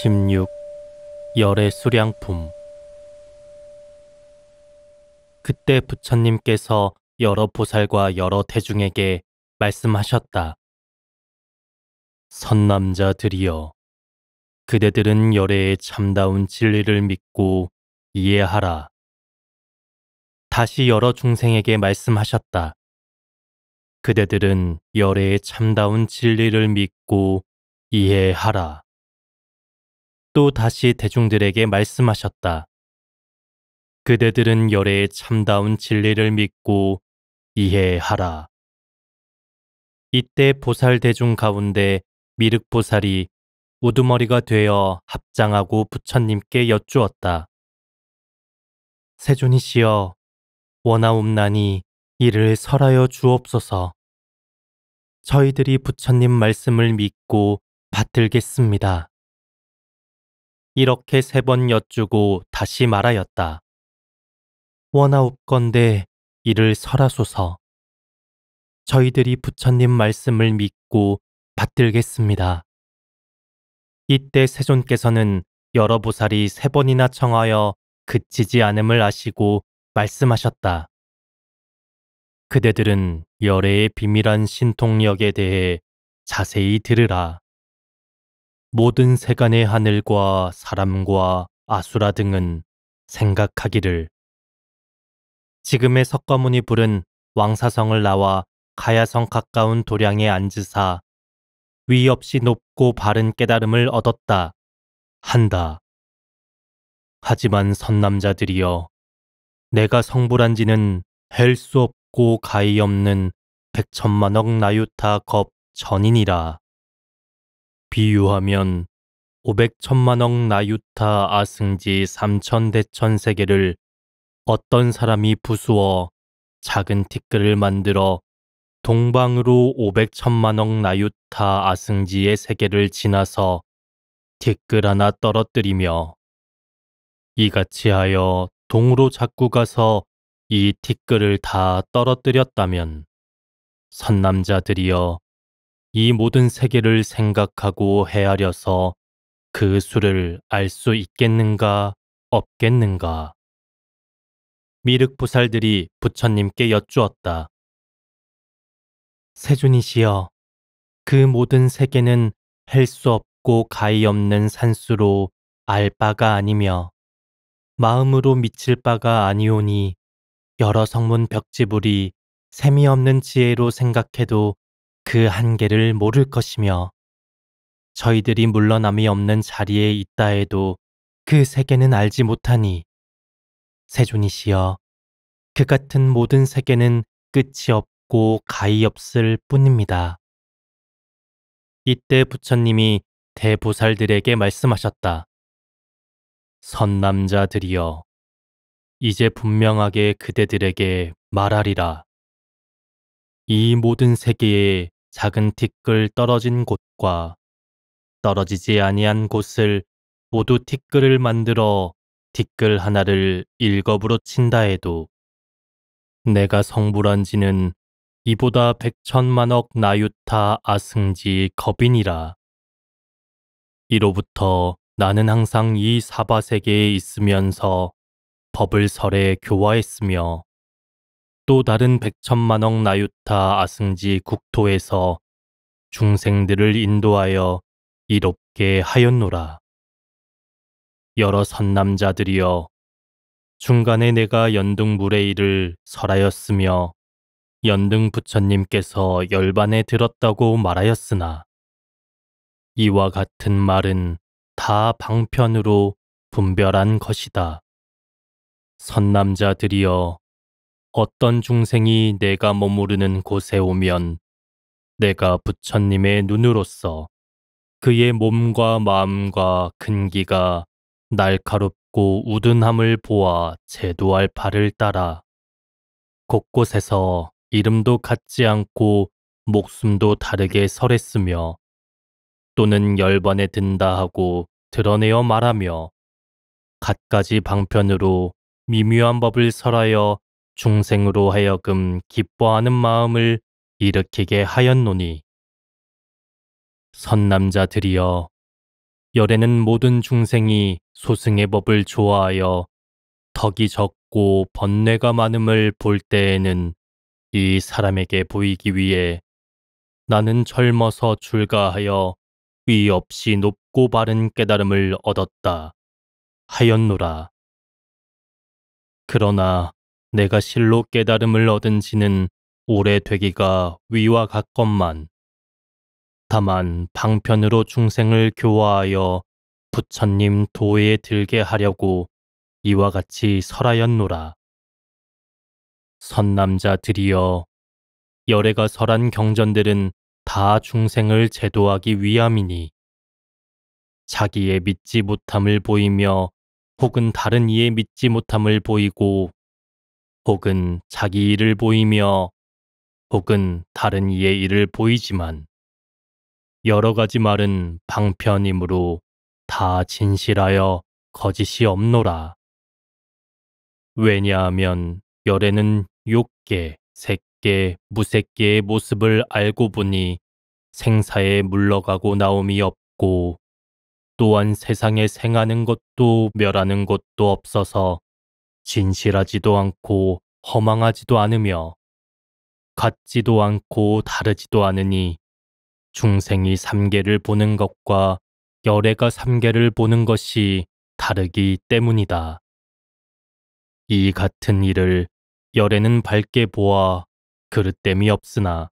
16. 열의 수량품. 그때 부처님께서 여러 보살과 여러 대중에게 말씀하셨다. 선남자들이여, 그대들은 열애의 참다운 진리를 믿고 이해하라. 다시 여러 중생에게 말씀하셨다. 그대들은 열애의 참다운 진리를 믿고 이해하라. 또 다시 대중들에게 말씀하셨다. 그대들은 열애의 참다운 진리를 믿고 이해하라. 이때 보살 대중 가운데 미륵보살이 우두머리가 되어 합장하고 부처님께 여쭈었다. 세존이시여, 원하옵나니 이를 설하여 주옵소서. 저희들이 부처님 말씀을 믿고 받들겠습니다. 이렇게 3번 여쭈고 다시 말하였다. 원하옵건대 이를 설하소서. 저희들이 부처님 말씀을 믿고 받들겠습니다. 이때 세존께서는 여러 보살이 3번이나 청하여 그치지 않음을 아시고 말씀하셨다. 그대들은 열애의 비밀한 신통력에 대해 자세히 들으라. 모든 세간의 하늘과 사람과 아수라 등은 생각하기를 지금의 석가모니 불은 왕사성을 나와 가야성 가까운 도량에 앉으사 위 없이 높고 바른 깨달음을 얻었다 한다. 하지만 선남자들이여, 내가 성불한 지는 헬 수 없고 가히 없는 100천만억 나유타 겁 전이니라. 비유하면 500천만억 나유타 아승지 3천대천 세계를 어떤 사람이 부수어 작은 티끌을 만들어 동방으로 500천만억 나유타 아승지의 세계를 지나서 티끌 하나 떨어뜨리며 이같이 하여 동으로 자꾸 가서 이 티끌을 다 떨어뜨렸다면 선남자들이여, 이 모든 세계를 생각하고 헤아려서 그 수를 알 수 있겠는가 없겠는가. 미륵보살들이 부처님께 여쭈었다. 세존이시여, 그 모든 세계는 헬 수 없고 가히 없는 산수로 알 바가 아니며 마음으로 미칠 바가 아니오니 여러 성문 벽지불이 셈이 없는 지혜로 생각해도 그 한계를 모를 것이며 저희들이 물러남이 없는 자리에 있다 해도 그 세계는 알지 못하니 세존이시여, 그 같은 모든 세계는 끝이 없고 가히 없을 뿐입니다. 이때 부처님이 대보살들에게 말씀하셨다. 선남자들이여, 이제 분명하게 그대들에게 말하리라. 이 모든 세계에 작은 티끌 떨어진 곳과 떨어지지 아니한 곳을 모두 티끌을 만들어 티끌 하나를 1겁으로 친다 해도 내가 성불한 지는 이보다 100천만억 나유타 아승지 겁이니라. 이로부터 나는 항상 이 사바세계에 있으면서 법을 설해 교화했으며 또 다른 100천만억 나유타 아승지 국토에서 중생들을 인도하여 이롭게 하였노라. 여러 선남자들이여, 중간에 내가 연등불의 일을 설하였으며 연등 부처님께서 열반에 들었다고 말하였으나 이와 같은 말은 다 방편으로 분별한 것이다. 선남자들이여, 어떤 중생이 내가 머무르는 곳에 오면 내가 부처님의 눈으로서 그의 몸과 마음과 근기가 날카롭고 우둔함을 보아 제도할 바를 따라 곳곳에서 이름도 같지 않고 목숨도 다르게 설했으며 또는 열반에 든다 하고 드러내어 말하며 갖가지 방편으로 미묘한 법을 설하여 중생으로 하여금 기뻐하는 마음을 일으키게 하였노니 선남자들이여, 열에는 모든 중생이 소승의 법을 좋아하여 덕이 적고 번뇌가 많음을 볼 때에는 이 사람에게 보이기 위해 나는 젊어서 출가하여 위 없이 높고 바른 깨달음을 얻었다 하였노라. 그러나 내가 실로 깨달음을 얻은 지는 오래되기가 위와 같건만 다만 방편으로 중생을 교화하여 부처님 도에 들게 하려고 이와 같이 설하였노라. 선남자들이여, 열애가 설한 경전들은 다 중생을 제도하기 위함이니 자기의 믿지 못함을 보이며 혹은 다른 이의 믿지 못함을 보이고 혹은 자기 일을 보이며 혹은 다른 이의 일을 보이지만 여러 가지 말은 방편이므로 다 진실하여 거짓이 없노라. 왜냐하면 열애는 욕계, 색계, 무색계의 모습을 알고 보니 생사에 물러가고 나옴이 없고 또한 세상에 생하는 것도 멸하는 것도 없어서 진실하지도 않고 허망하지도 않으며 같지도 않고 다르지도 않으니 중생이 삼계를 보는 것과 열애가 삼계를 보는 것이 다르기 때문이다. 이 같은 일을 열애는 밝게 보아 그릇됨이 없으나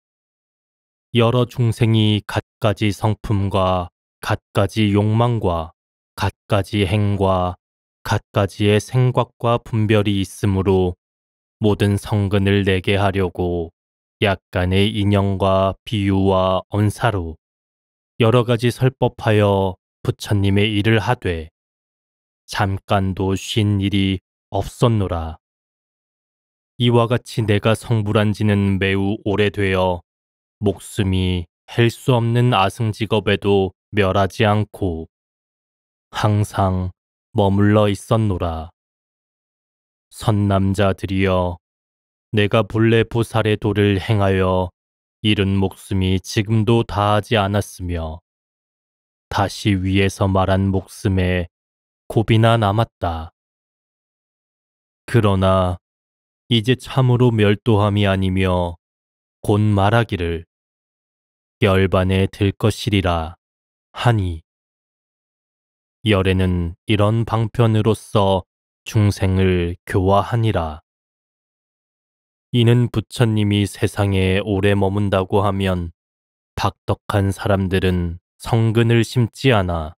여러 중생이 갖가지 성품과 갖가지 욕망과 갖가지 행과 갖가지의 생각과 분별이 있으므로 모든 성근을 내게 하려고 약간의 인형과 비유와 언사로 여러 가지 설법하여 부처님의 일을 하되 잠깐도 쉰 일이 없었노라. 이와 같이 내가 성불한 지는 매우 오래되어 목숨이 헬 수 없는 아승직업에도 멸하지 않고 항상 머물러 있었노라. 선남자들이여, 내가 본래 보살의 도를 행하여 잃은 목숨이 지금도 다하지 않았으며 다시 위에서 말한 목숨에 고비나 남았다. 그러나 이제 참으로 멸도함이 아니며 곧 말하기를 열반에 들 것이리라 하니 열에는 이런 방편으로서 중생을 교화하니라. 이는 부처님이 세상에 오래 머문다고 하면 박덕한 사람들은 성근을 심지 않아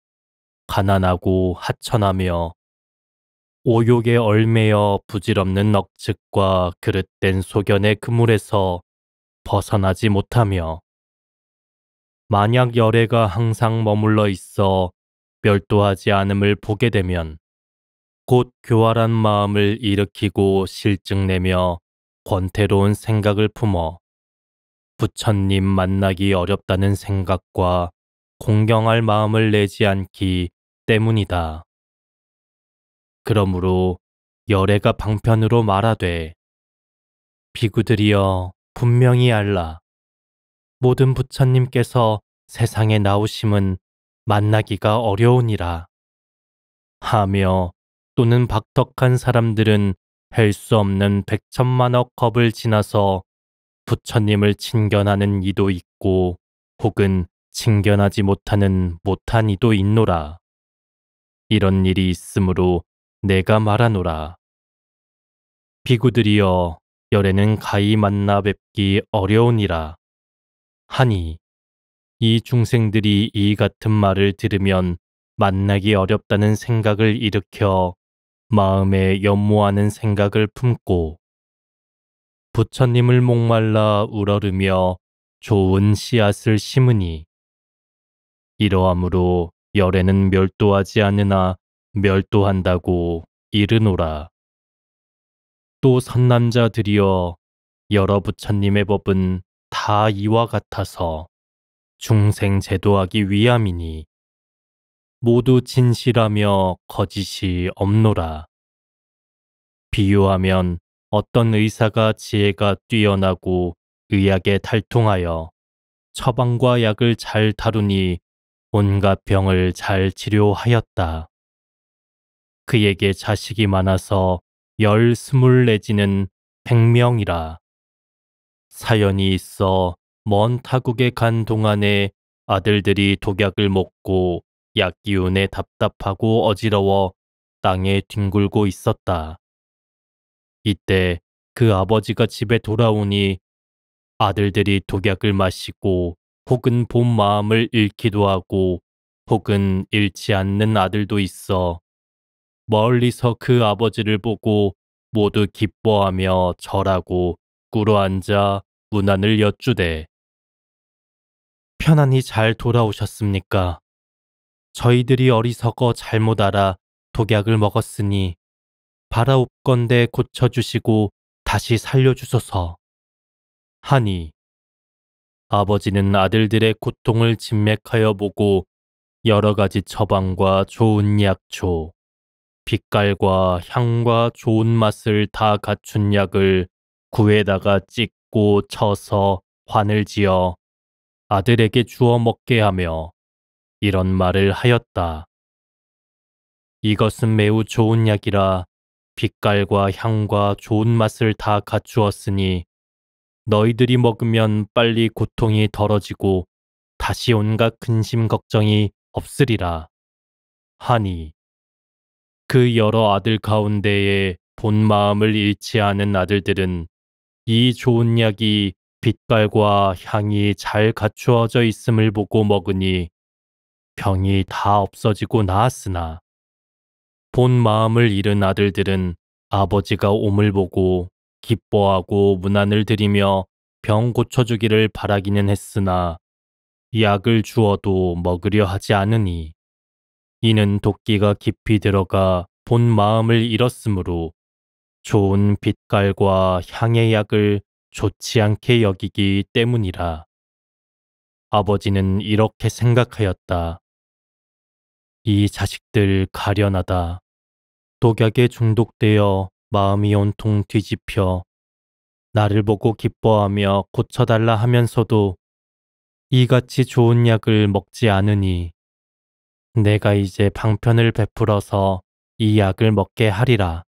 가난하고 하천하며 오욕에 얼매여 부질없는 억측과 그릇된 소견의 그물에서 벗어나지 못하며 만약 열애가 항상 머물러 있어 멸도하지 않음을 보게 되면 곧 교활한 마음을 일으키고 실증내며 권태로운 생각을 품어 부처님 만나기 어렵다는 생각과 공경할 마음을 내지 않기 때문이다. 그러므로 열애가 방편으로 말하되 비구들이여 분명히 알라. 모든 부처님께서 세상에 나오심은 만나기가 어려우니라 하며 또는 박덕한 사람들은 할 수 없는 백천만억 겁을 지나서 부처님을 친견하는 이도 있고 혹은 친견하지 못하는 못한 이도 있노라. 이런 일이 있으므로 내가 말하노라. 비구들이여 열에는 가히 만나 뵙기 어려우니라 하니 이 중생들이 이 같은 말을 들으면 만나기 어렵다는 생각을 일으켜 마음에 연모하는 생각을 품고 부처님을 목말라 우러르며 좋은 씨앗을 심으니 이러함으로 열에는 멸도하지 않으나 멸도한다고 이르노라. 또 선남자들이여 여러 부처님의 법은 다 이와 같아서 중생 제도하기 위함이니 모두 진실하며 거짓이 없노라. 비유하면 어떤 의사가 지혜가 뛰어나고 의학에 탈통하여 처방과 약을 잘 다루니 온갖 병을 잘 치료하였다. 그에게 자식이 많아서 10, 20 내지는 100명이라. 사연이 있어 먼 타국에 간 동안에 아들들이 독약을 먹고 약 기운에 답답하고 어지러워 땅에 뒹굴고 있었다. 이때 그 아버지가 집에 돌아오니 아들들이 독약을 마시고 혹은 본 마음을 잃기도 하고 혹은 잃지 않는 아들도 있어 멀리서 그 아버지를 보고 모두 기뻐하며 절하고 꿇어앉아 문안을 여쭈되 편안히 잘 돌아오셨습니까? 저희들이 어리석어 잘못 알아 독약을 먹었으니 바라옵건대 고쳐주시고 다시 살려주소서 하니 아버지는 아들들의 고통을 진맥하여 보고 여러 가지 처방과 좋은 약초, 빛깔과 향과 좋은 맛을 다 갖춘 약을 구에다가 찍고 쳐서 환을 지어 아들에게 주어 먹게 하며 이런 말을 하였다. 이것은 매우 좋은 약이라 빛깔과 향과 좋은 맛을 다 갖추었으니 너희들이 먹으면 빨리 고통이 덜어지고 다시 온갖 근심 걱정이 없으리라 하니 그 여러 아들 가운데에 본 마음을 잃지 않은 아들들은 이 좋은 약이 빛깔과 향이 잘 갖추어져 있음을 보고 먹으니 병이 다 없어지고 나았으나 본 마음을 잃은 아들들은 아버지가 옴을 보고 기뻐하고 문안을 드리며 병 고쳐주기를 바라기는 했으나 약을 주어도 먹으려 하지 않으니 이는 도끼가 깊이 들어가 본 마음을 잃었으므로 좋은 빛깔과 향의 약을 좋지 않게 여기기 때문이라. 아버지는 이렇게 생각하였다. 이 자식들 가련하다. 독약에 중독되어 마음이 온통 뒤집혀 나를 보고 기뻐하며 고쳐달라 하면서도 이같이 좋은 약을 먹지 않으니 내가 이제 방편을 베풀어서 이 약을 먹게 하리라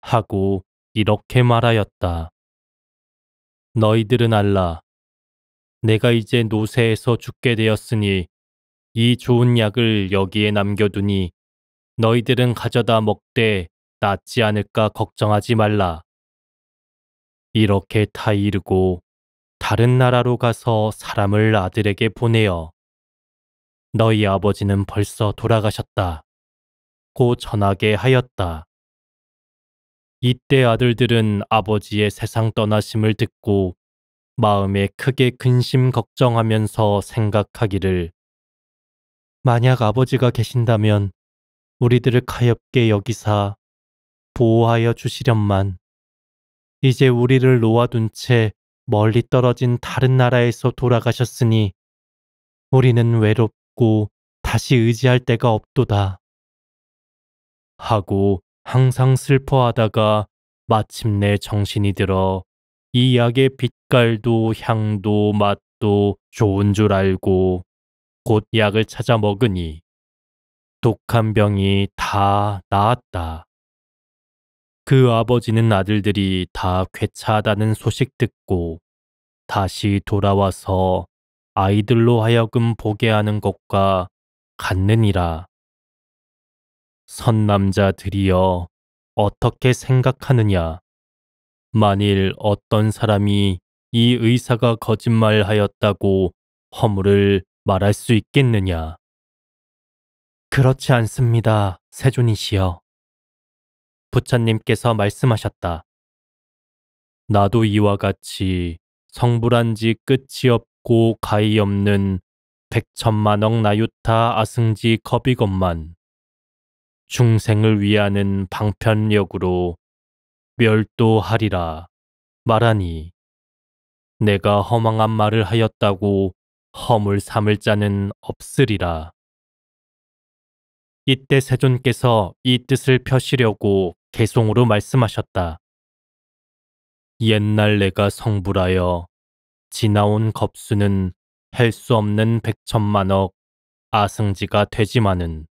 하고 이렇게 말하였다. 너희들은 알라. 내가 이제 노새에서 죽게 되었으니 이 좋은 약을 여기에 남겨두니 너희들은 가져다 먹되 낫지 않을까 걱정하지 말라. 이렇게 다 이르고 다른 나라로 가서 사람을 아들에게 보내어 너희 아버지는 벌써 돌아가셨다. 고 전하게 하였다. 이때 아들들은 아버지의 세상 떠나심을 듣고 마음에 크게 근심 걱정하면서 생각하기를 만약 아버지가 계신다면 우리들을 가엾게 여기사 보호하여 주시련만 이제 우리를 놓아둔 채 멀리 떨어진 다른 나라에서 돌아가셨으니 우리는 외롭고 다시 의지할 데가 없도다. 하고 항상 슬퍼하다가 마침내 정신이 들어 이 약의 빛깔도 향도 맛도 좋은 줄 알고 곧 약을 찾아 먹으니 독한 병이 다 나았다. 그 아버지는 아들들이 다 괴차하다는 소식 듣고 다시 돌아와서 아이들로 하여금 보게 하는 것과 같느니라. 선남자들이여 어떻게 생각하느냐? 만일 어떤 사람이 이 의사가 거짓말하였다고 허물을 말할 수 있겠느냐? 그렇지 않습니다, 세존이시여. 부처님께서 말씀하셨다. 나도 이와 같이 성불한 지 끝이 없고 가히 없는 백천만억 나유타 아승지 겁이건만 중생을 위하는 방편력으로 멸도하리라 말하니 내가 허망한 말을 하였다고 허물 삼을 자는 없으리라. 이때 세존께서 이 뜻을 펴시려고 개송으로 말씀하셨다. 옛날 내가 성불하여 지나온 겁수는 할 수 없는 백천만억 아승지가 되지만은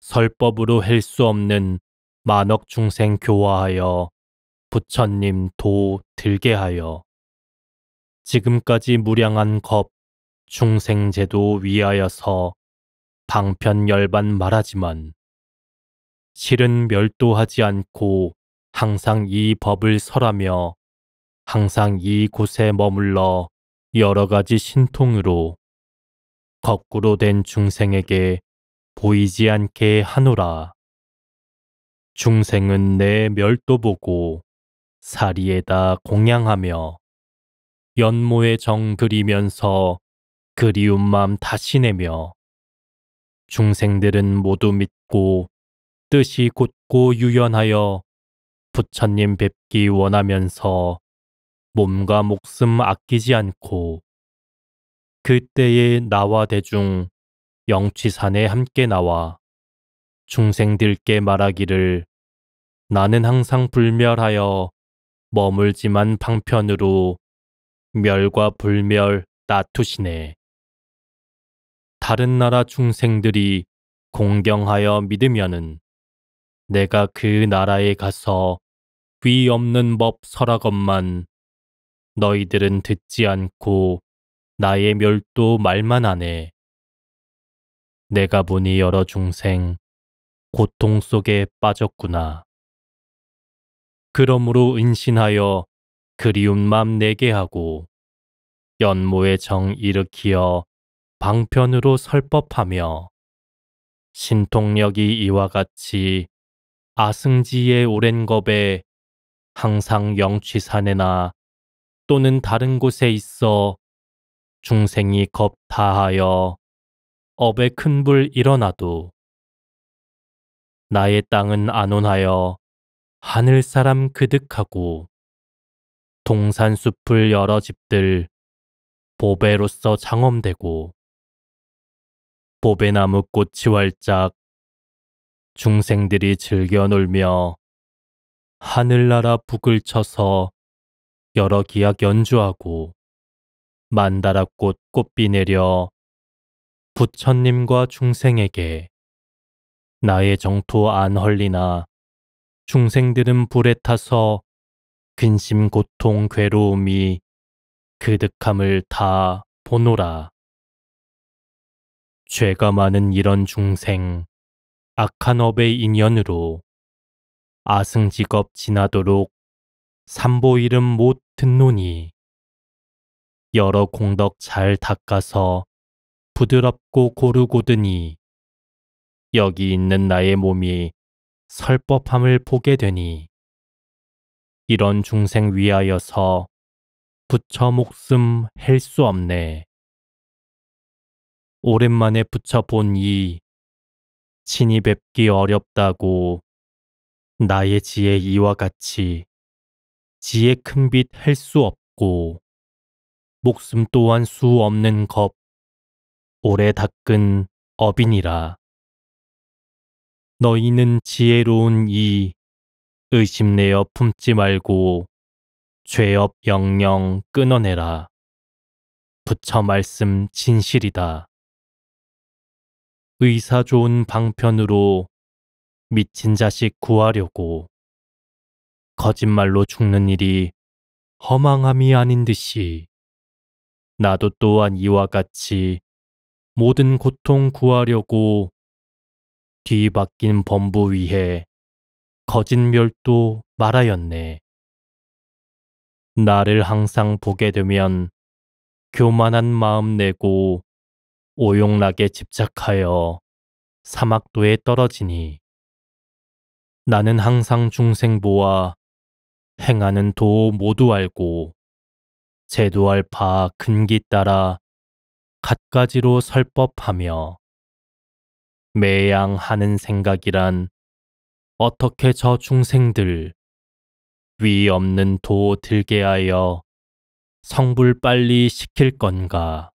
설법으로 할 수 없는 만억 중생 교화하여 부처님 도 들게 하여 지금까지 무량한 겁 중생제도 위하여서 방편 열반 말하지만 실은 멸도하지 않고 항상 이 법을 설하며 항상 이 곳에 머물러 여러 가지 신통으로 거꾸로 된 중생에게 보이지 않게 하노라. 중생은 내 멸도 보고 사리에다 공양하며 연모의 정 그리면서 그리운 맘 다시 내며 중생들은 모두 믿고 뜻이 곧고 유연하여 부처님 뵙기 원하면서 몸과 목숨 아끼지 않고 그때에 나와 대중 영취산에 함께 나와 중생들께 말하기를 나는 항상 불멸하여 머물지만 방편으로 멸과 불멸 나투시네. 다른 나라 중생들이 공경하여 믿으면은 내가 그 나라에 가서 위 없는 법 설하건만 너희들은 듣지 않고 나의 멸도 말만 하네. 내가 보니 여러 중생 고통 속에 빠졌구나. 그러므로 은신하여 그리운 맘 내게 하고 연모의 정 일으키어 방편으로 설법하며 신통력이 이와 같이 아승지의 오랜 겁에 항상 영취산에나 또는 다른 곳에 있어 중생이 겁 다하여 업에 큰 불 일어나도 나의 땅은 안온하여 하늘 사람 그득하고 동산숲을 여러 집들 보배로서 장엄되고 보배나무 꽃이 활짝 중생들이 즐겨 놀며 하늘나라 북을 쳐서 여러 기악 연주하고 만다라꽃 꽃비 내려 부처님과 중생에게 나의 정토 안 헐리나 중생들은 불에 타서 근심 고통 괴로움이 그득함을 다 보노라. 죄가 많은 이런 중생 악한 업의 인연으로 아승직업 지나도록 삼보 이름 못 듣노니 여러 공덕 잘 닦아서 부드럽고 고르고드니 여기 있는 나의 몸이 설법함을 보게 되니 이런 중생 위하여서 부처 목숨 할 수 없네. 오랜만에 부처 보니 친히 뵙기 어렵다고 나의 지혜 이와 같이 지혜 큰 빛 할 수 없고 목숨 또한 수 없는 겁 오래 닦은 업이니라. 너희는 지혜로운 이 의심내어 품지 말고 죄업 영영 끊어내라. 부처 말씀 진실이다. 의사 좋은 방편으로 미친 자식 구하려고 거짓말로 죽는 일이 허망함이 아닌 듯이 나도 또한 이와 같이 모든 고통 구하려고 뒤바뀐 범부 위해 거짓멸도 말하였네. 나를 항상 보게 되면 교만한 마음 내고 오용락에 집착하여 사막도에 떨어지니 나는 항상 중생 보아 행하는 도 모두 알고 제도할 바 근기 따라 갖가지로 설법하며 매양 하는 생각이란 어떻게 저 중생들 위 없는 도 들게 하여 성불 빨리 시킬 건가.